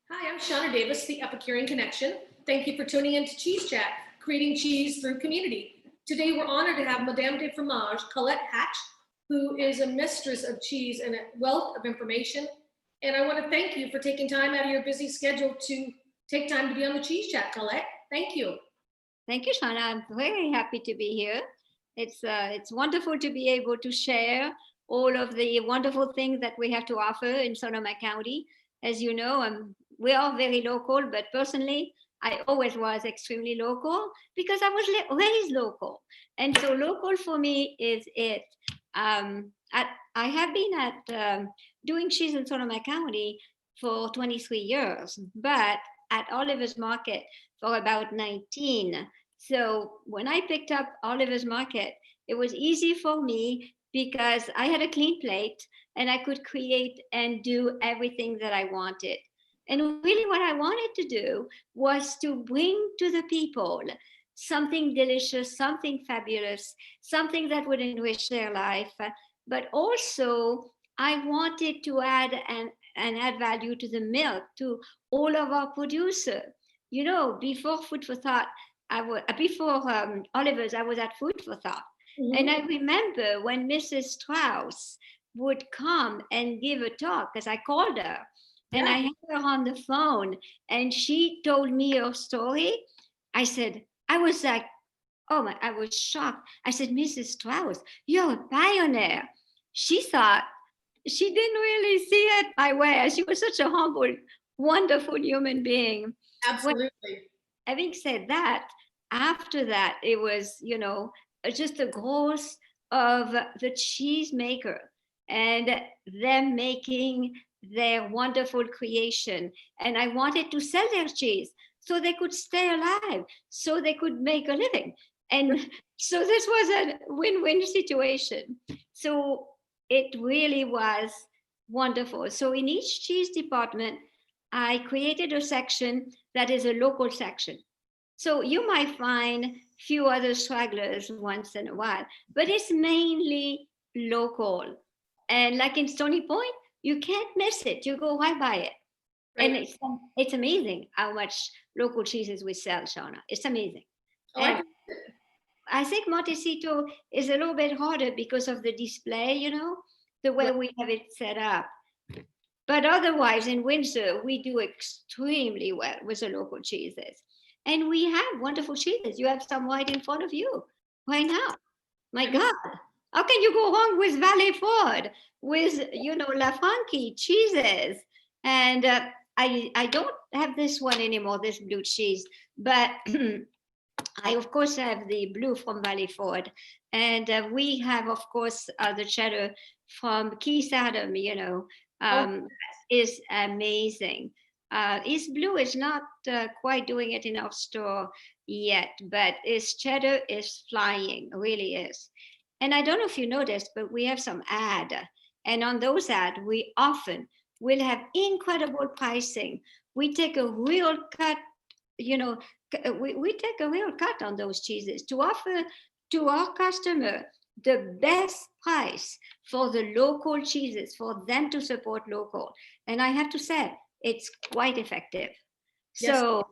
Hi, I'm Sheana Davis, the Epicurean Connection. Thank you for tuning in to Cheese Chat, creating cheese through community. Today, we're honored to have Madame de Fromage, Colette Hatch, who is a mistress of cheese and a wealth of information. And I want to thank you for taking time out of your busy schedule to take time to be on the Cheese Chat, Colette. Thank you. Thank you, Shauna. I'm very happy to be here. It's wonderful to be able to share all of the wonderful things that we have to offer in Sonoma County. As you know, we are very local, but personally, I always was extremely local because I was raised local. And so local for me is it. I have been doing cheese in Sonoma County for 23 years, but at Oliver's Market for about 19. So when I picked up Oliver's Market, it was easy for me because I had a clean plate and I could create and do everything that I wanted. And really, what I wanted to do was to bring to the people something delicious, something fabulous, something that would enrich their life. But also, I wanted to add and add value to the milk, to all of our producers. You know, before Food for Thought, before Oliver's, I was at Food for Thought. Mm-hmm. And I remember when Mrs. Strauss would come and give a talk, because I called her, and I had her on the phone, and she told me her story. I was like, oh my, I was shocked. I said, Mrs. Strauss, you're a pioneer. She thought, she didn't really see it my way. She was such a humble, wonderful human being. Absolutely. Well, having said that, after that, it was, just the growth of the cheesemaker and them making their wonderful creation. And I wanted to sell their cheese so they could stay alive, so they could make a living. And so this was a win-win situation. So it really was wonderful. So in each cheese department, I created a section that is a local section. So you might find few other stragglers once in a while, but it's mainly local. And like in Stony Point, you can't miss it. You go right by it. Right. And it's amazing how much local cheeses we sell, Shauna. It's amazing. And I think Montecito is a little bit harder because of the display, the way we have it set up. But otherwise, in Windsor, we do extremely well with the local cheeses. And we have wonderful cheeses. You have some right in front of you right now. My God, how can you go wrong with Valley Ford, with, La Franchi cheeses? And I don't have this one anymore, this blue cheese, but I, of course, have the blue from Valley Ford. And we have, of course, the cheddar from Keith Adam, is amazing. His blue is not quite doing it in our store yet, but his cheddar is flying, really is. And I don't know if you noticed, but we have some ad. And on those ads, we often will have incredible pricing. We take a real cut, we take a real cut on those cheeses to offer to our customer the best price for the local cheeses, for them to support local. And I have to say, it's quite effective. Yes. So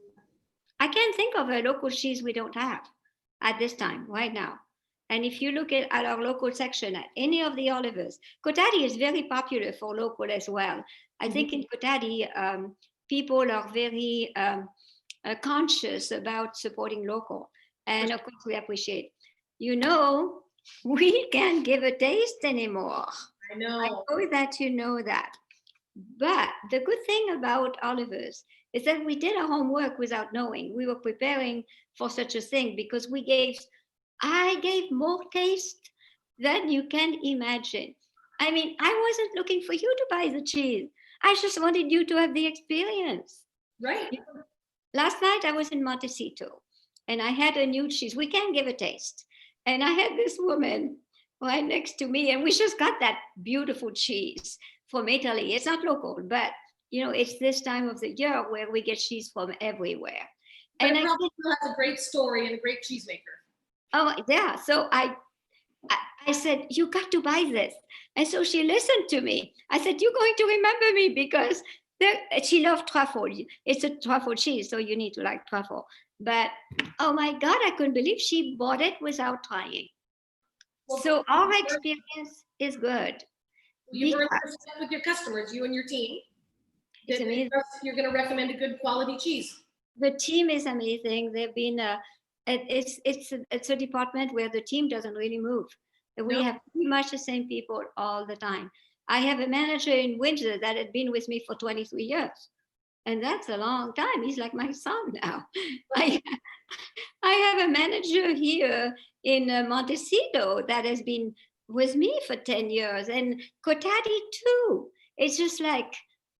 I can't think of a local cheese we don't have at this time, right now. And if you look at our local section, at any of the Olivers, Cotati is very popular for local as well. I think in Cotati, people are very conscious about supporting local. And of course, we appreciate. We can't give a taste anymore. I know that you know that. But the good thing about Oliver's is that we did our homework without knowing. We were preparing for such a thing because I gave more taste than you can imagine. I mean, I wasn't looking for you to buy the cheese. I just wanted you to have the experience. Right. Last night I was in Montecito and I had a new cheese. We can't give a taste. And I had this woman right next to me and we just got that beautiful cheese from Italy. It's not local, but it's this time of the year where we get cheese from everywhere. But and it probably has a great story and a great cheesemaker. Oh yeah. So I said, you got to buy this. And so she listened to me. I said, you're going to remember me because She loved truffle. It's a truffle cheese, so you need to like truffle. But oh my God, I couldn't believe she bought it without trying. Well, So our experience is good. you've earned respect with your customers, you and your team. It's amazing. You're going to recommend a good quality cheese. The team is amazing. They've been it's a department where the team doesn't really move. We have pretty much the same people all the time. I have a manager in Windsor that had been with me for 23 years. And that's a long time. He's like my son now. I have a manager here in Montecito that has been with me for 10 years, and Kotati too. It's just like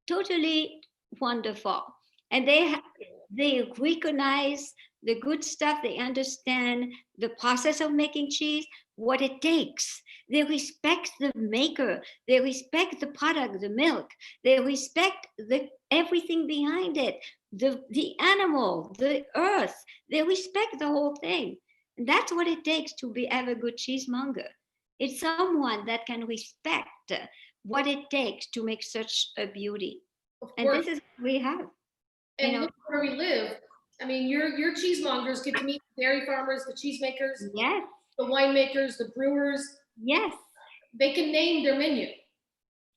totally wonderful. And they recognize the good stuff. They understand the process of making cheese, what it takes. They respect the maker. They respect the product, the milk. They respect everything behind it, the animal, the earth. They respect the whole thing. And that's what it takes to have a good cheesemonger. It's someone that can respect what it takes to make such a beauty. And this is what we have. And look where we live. I mean, your cheesemongers get to meet the dairy farmers, the cheesemakers, yes, the winemakers, the brewers. Yes. They can name their menu.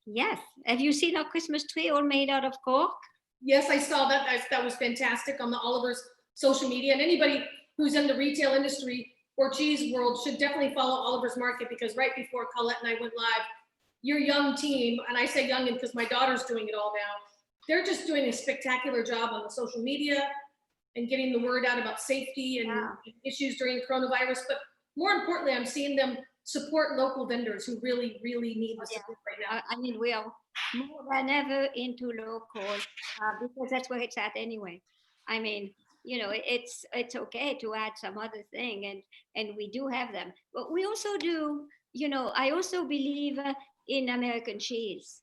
Yes. Have you seen our Christmas tree all made out of cork? Yes, I saw that. That was fantastic on the Oliver's social media. And anybody who's in the retail industry or cheese world should definitely follow Oliver's Market, because right before Colette and I went live, your young team, and I say young because my daughter's doing it all now, they're just doing a spectacular job on the social media and getting the word out about safety and issues during coronavirus. But more importantly, I'm seeing them support local vendors who really, really need the support right now. I mean, we are more than ever into local because that's where it's at anyway. I mean, you know, it's okay to add some other thing, and we do have them. But we also do, you know, I also believe in American cheese.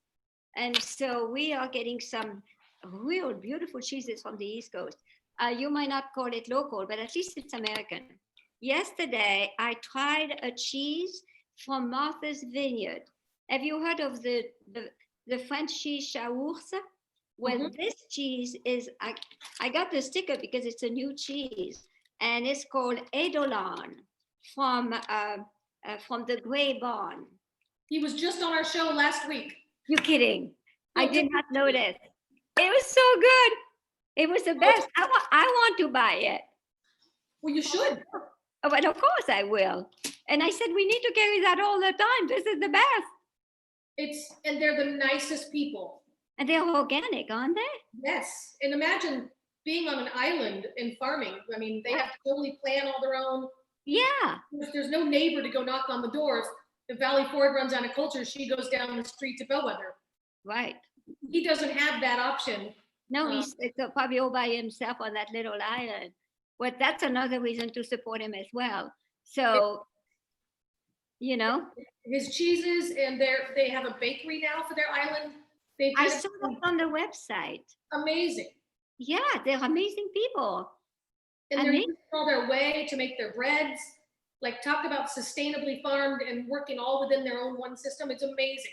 And so we are getting some real beautiful cheeses from the East Coast. You might not call it local, but at least it's American. Yesterday, I tried a cheese from Martha's Vineyard. Have you heard of the French cheese Chaource? Well, this cheese is, I got the sticker because it's a new cheese, and it's called Edolan from the Grey Barn. He was just on our show last week. You're kidding. I did not notice. It was so good. It was the best. I want to buy it. Well, you should. Oh, but of course I will. And I said, we need to carry that all the time. This is the best. And they're the nicest people. And they're organic, aren't they? Yes. And imagine being on an island and farming. I mean, they have to totally plan all their own. Yeah. There's no neighbor to go knock on the doors. If Valley Ford runs out of culture, she goes down the street to Bellwether. Right. He doesn't have that option. No, he's probably all by himself on that little island. But that's another reason to support him as well. So, you know. His cheeses, and they have a bakery now for their island. I saw that on the website. Amazing. Yeah, they're amazing people. And they're using all their way to make their breads. Like, talk about sustainably farmed and working all within their own one system. It's amazing.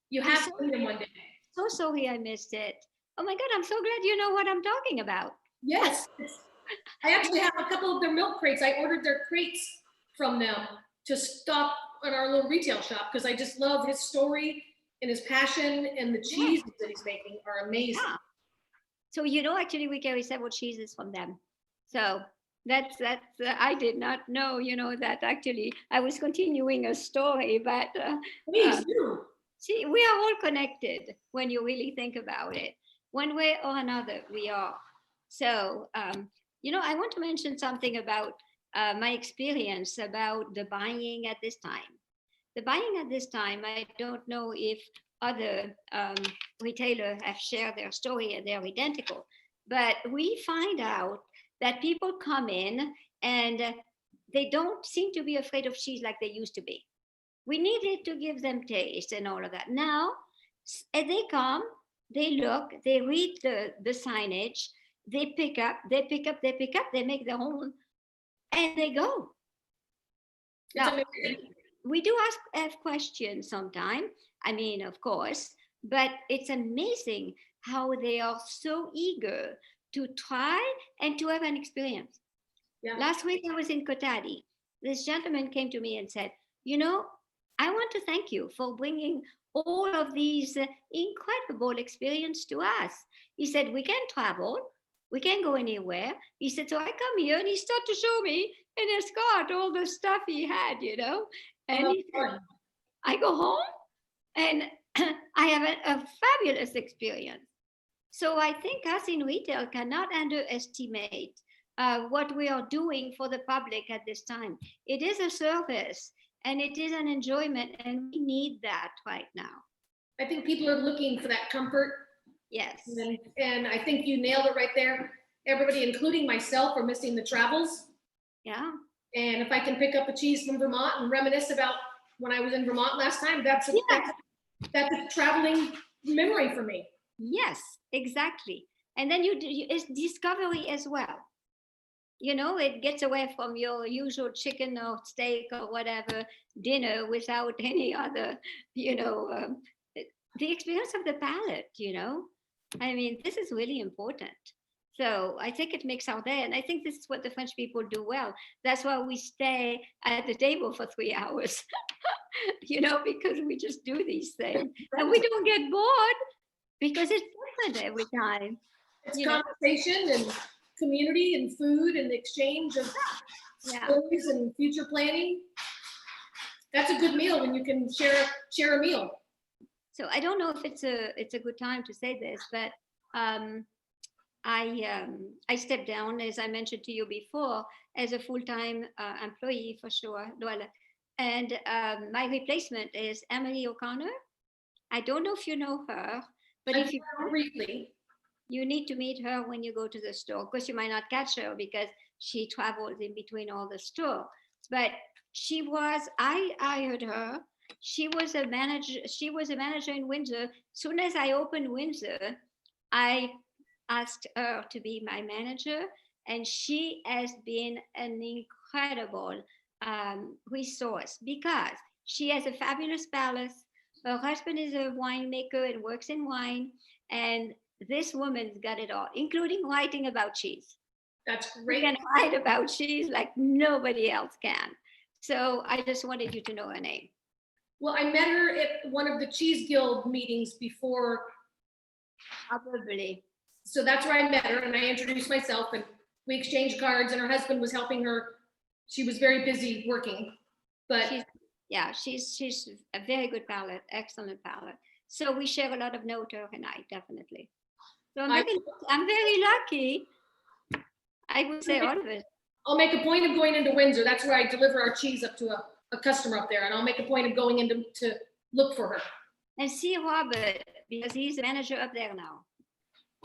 You have to meet them one day. So sorry I missed it. Oh my God, I'm so glad you know what I'm talking about. Yes. I actually have a couple of their milk crates. I ordered their crates from them to stock in our little retail shop because I just love his story and his passion, and the cheeses that he's making are amazing. Yeah. So, you know, actually we carry several cheeses from them. So that's I did not know, you know, that actually I was continuing a story, but please do. See, we are all connected when you really think about it. One way or another, we are. So, you know, I want to mention something about my experience about the buying at this time. The buying at this time, I don't know if other retailers have shared their story and they're identical, but we find out that people come in and they don't seem to be afraid of cheese like they used to be. We needed to give them taste and all of that. Now, as they come, they look, they read the signage, they pick up, they make their own, and they go. Now, we do have questions sometimes. I mean, of course, but it's amazing how they are so eager to try and to have an experience. Yeah. Last week I was in Kotadi. This gentleman came to me and said, you know, I want to thank you for bringing all of these incredible experience to us. He said, we can travel, we can go anywhere. He said, so I come here and he started to show me in his cart all the stuff he had, you know. And he said, I go home and I have a fabulous experience. So I think us in retail cannot underestimate what we are doing for the public at this time. It is a service and it is an enjoyment, and we need that right now. I think people are looking for that comfort. Yes. And I think you nailed it right there. Everybody, including myself, are missing the travels. Yeah. And if I can pick up a cheese from Vermont and reminisce about when I was in Vermont last time, that's a traveling memory for me. Yes, exactly. And then it's discovery as well. You know, it gets away from your usual chicken or steak or whatever dinner without any other, you know, the experience of the palate, you know. I mean, this is really important. So I think it makes our day. And I think this is what the French people do well. That's why we stay at the table for 3 hours, you know, because we just do these things. And we don't get bored because it's different every time. It's conversation and community and food and the exchange of stories and future planning. That's a good meal when you can share a meal. So I don't know if it's a good time to say this, but I stepped down, as I mentioned to you before, as a full-time employee for sure, and my replacement is Emily O'Connor. I don't know if you know her, but if you briefly, you need to meet her when you go to the store. Of course, you might not catch her because she travels in between all the stores. But I hired her. She was a manager in Windsor. Soon as I opened Windsor, I asked her to be my manager, and she has been an incredible resource because she has a fabulous palace. Her husband is a winemaker and works in wine, and this woman's got it all, including writing about cheese. That's great. She can write about cheese like nobody else can. So I just wanted you to know her name. Well, I met her at one of the Cheese Guild meetings before. Probably. So that's where I met her, and I introduced myself, and we exchanged cards, and her husband was helping her. She was very busy working, but she's a very good palate, excellent palate. So we share a lot of notes, her and I, definitely. So I'm very lucky. I would say all of it. I'll make a point of going into Windsor. That's where I deliver our cheese up to a customer up there, and I'll make a point of going into to look for her. And see Robert, because he's the manager up there now.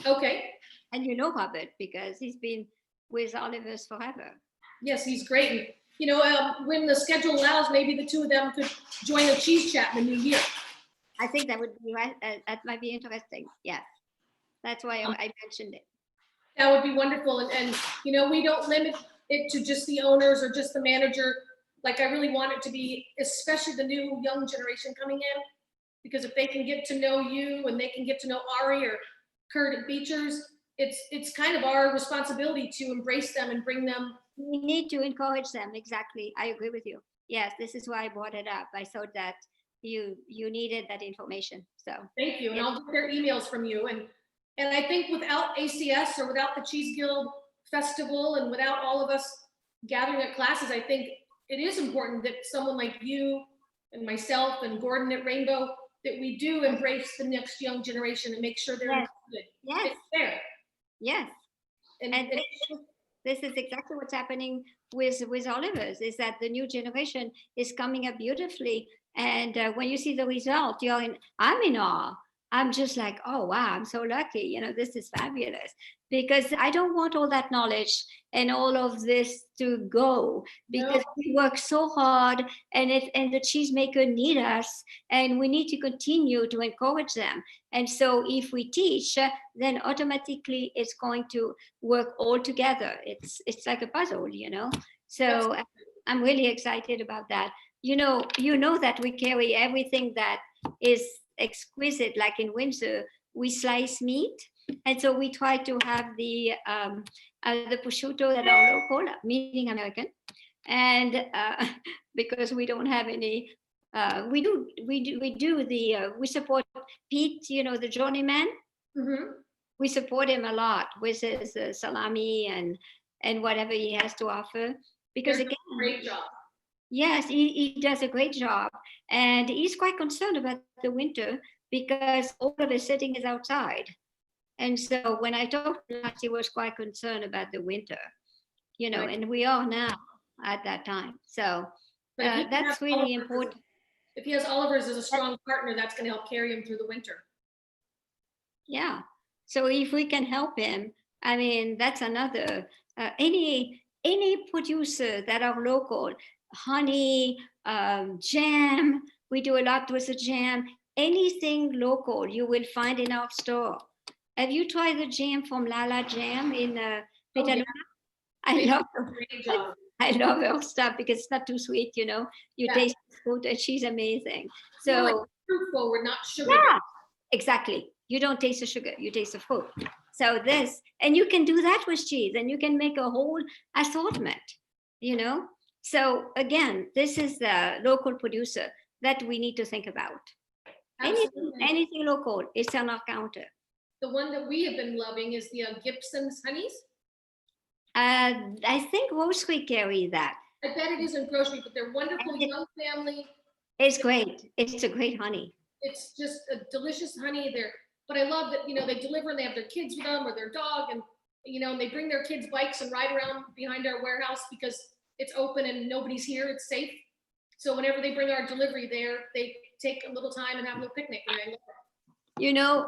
Okay. And you know Robert because he's been with Oliver's forever. Yes, he's great. And, you know, when the schedule allows, maybe the two of them could join a cheese chat in the new year. I think that would be right. That might be interesting. Yes, that's why I mentioned it. That would be wonderful. And you know, we don't limit it to just the owners or just the manager. Like I really want it to be, especially the new young generation coming in, because if they can get to know you and they can get to know Ari or Kurt at Beecher's, it's kind of our responsibility to embrace them and bring them. We need to encourage them. Exactly. I agree with you. Yes, this is why I brought it up. I thought that you needed that information. So thank you. And I'll get their emails from you. And I think without ACS or without the Cheese Guild Festival and without all of us gathering at classes, I think it is important that someone like you and myself and Gordon at Rainbow, that we do embrace the next young generation and make sure they're included. Yes. It's there. Yes. And this is exactly what's happening with Oliver's, is that the new generation is coming up beautifully. And when you see the result, I'm in awe. I'm just like, oh, wow, I'm so lucky. You know, this is fabulous, because I don't want all that knowledge and all of this to go, because we work so hard and the cheesemaker need us, and we need to continue to encourage them. And so if we teach, then automatically it's going to work all together. It's like a puzzle, you know? So I'm really excited about that. You know that we carry everything that is exquisite, like in Windsor, we slice meat. And so we try to have the prosciutto that are local, meaning American. And because we don't have any, we support Pete, the journeyman. Mm-hmm. We support him a lot with his salami and whatever he has to offer. Because again, great job. Yes, he does a great job. And he's quite concerned about the winter because all of his sitting is outside. And so when I talked to him, he was quite concerned about the winter, Right. and we are now at that time. So that's really important. If he has Oliver's as a strong partner, that's going to help carry him through the winter. Yeah. So if we can help him, I mean, that's another, any producer that are local, honey, jam, we do a lot with the jam, anything local you will find in our store. Have you tried the jam from Lala Jam in Petaluma? Yeah. I love her stuff because it's not too sweet, You taste the fruit and she's amazing. So like fruit forward, not sugar. Yeah, exactly. You don't taste the sugar, you taste the fruit. So and you can do that with cheese and you can make a whole assortment, So again, this is the local producer that we need to think about. Anything local is on our counter. The one that we have been loving is the Gibson's honeys. I think grocery carry that. I bet it is in grocery, but they're wonderful young family. It's great. It's a great honey. It's just a delicious honey there. But I love that, they deliver and they have their kids with them or their dog and, and they bring their kids' bikes and ride around behind our warehouse because it's open and nobody's here. It's safe. So whenever they bring our delivery there, they take a little time and have a little picnic. And I love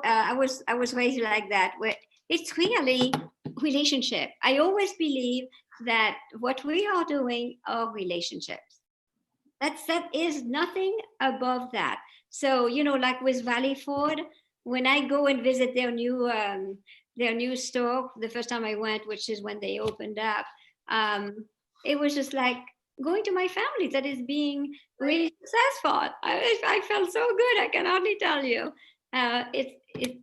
it. I was raised like that. Where it's really relationship. I always believe that what we are doing are relationships. That is nothing above that. So, like with Valley Ford, when I go and visit their new store, the first time I went, which is when they opened up, it was just like going to my family that is being really successful. I felt so good. I can hardly tell you.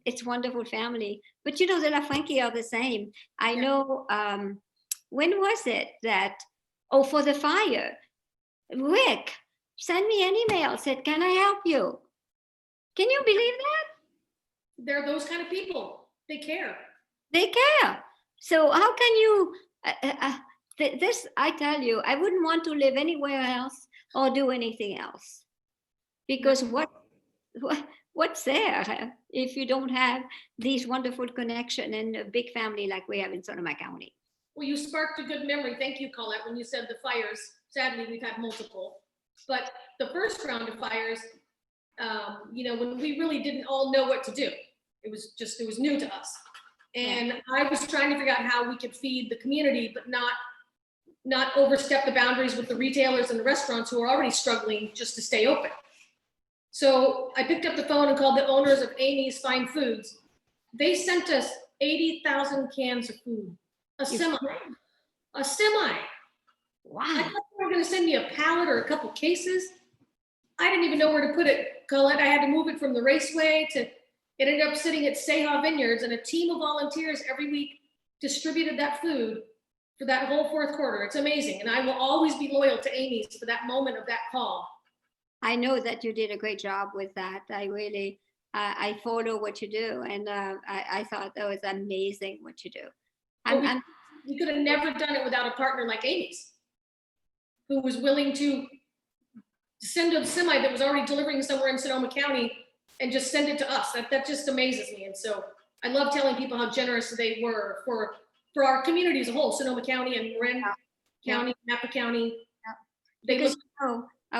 It's wonderful family. But the La Franchi are the same. I know, when was it that, for the fire, Rick sent me an email, said, can I help you? Can you believe that? They're those kind of people. They care. They care. So how can you, this, I tell you, I wouldn't want to live anywhere else or do anything else. Because what's there if you don't have these wonderful connection and a big family like we have in Sonoma County? Well, you sparked a good memory. Thank you, Colette, when you said the fires. Sadly, we've had multiple. But the first round of fires, when we really didn't all know what to do. It was new to us. And I was trying to figure out how we could feed the community, but not overstep the boundaries with the retailers and the restaurants who are already struggling just to stay open. So I picked up the phone and called the owners of Amy's Fine Foods. They sent us 80,000 cans of food, a semi. Wow. I thought they were going to send me a pallet or a couple cases. I didn't even know where to put it, Colette. I had to move it from the raceway it ended up sitting at Seha Vineyards, and a team of volunteers every week distributed that food for that whole fourth quarter. It's amazing. And I will always be loyal to Amy's for that moment of that call. I know that you did a great job with that. I really, I follow what you do. And I thought that was amazing what you do. We could have never done it without a partner like Amy's, who was willing to send a semi that was already delivering somewhere in Sonoma County and just send it to us. That just amazes me. And so I love telling people how generous they were for our community as a whole, Sonoma County and Marin County, Napa County. Because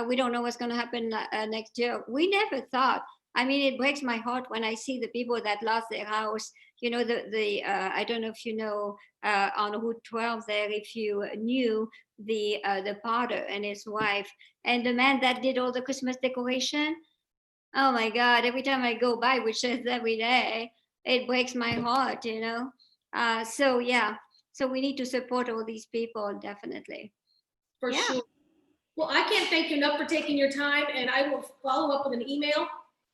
we don't know what's going to happen next year. We never thought. I mean, it breaks my heart when I see the people that lost their house. I don't know if you know, on Route 12 there, if you knew the potter and his wife and the man that did all the Christmas decoration. Oh my God, every time I go by, which is every day, it breaks my heart, So we need to support all these people, definitely. For sure. Well, I can't thank you enough for taking your time, and I will follow up with an email.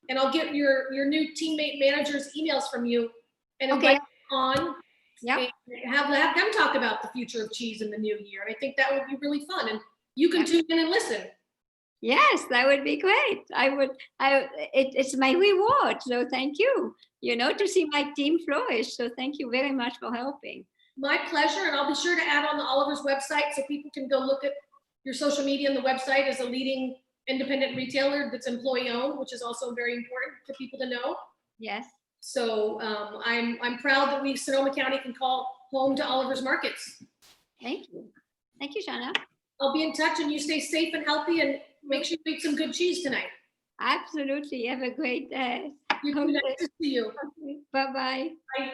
and I'll get your new teammate managers' emails from you and Okay. invite them on. Yep. And have them talk about the future of cheese in the new year. I think that would be really fun, and you can Yep. tune in and listen. Yes, that would be great. It's my reward. So thank you, to see my team flourish. So thank you very much for helping. My pleasure, and I'll be sure to add on the Oliver's website so people can go look at your social media, and the website is a leading independent retailer that's employee owned, which is also very important for people to know. Yes. So I'm proud that we, Sonoma County, can call home to Oliver's Markets. Thank you. Thank you, Sheana. I'll be in touch, and you stay safe and healthy, and make sure you eat some good cheese tonight. Absolutely. Have a great day. Nice to see you. Bye-bye. Bye.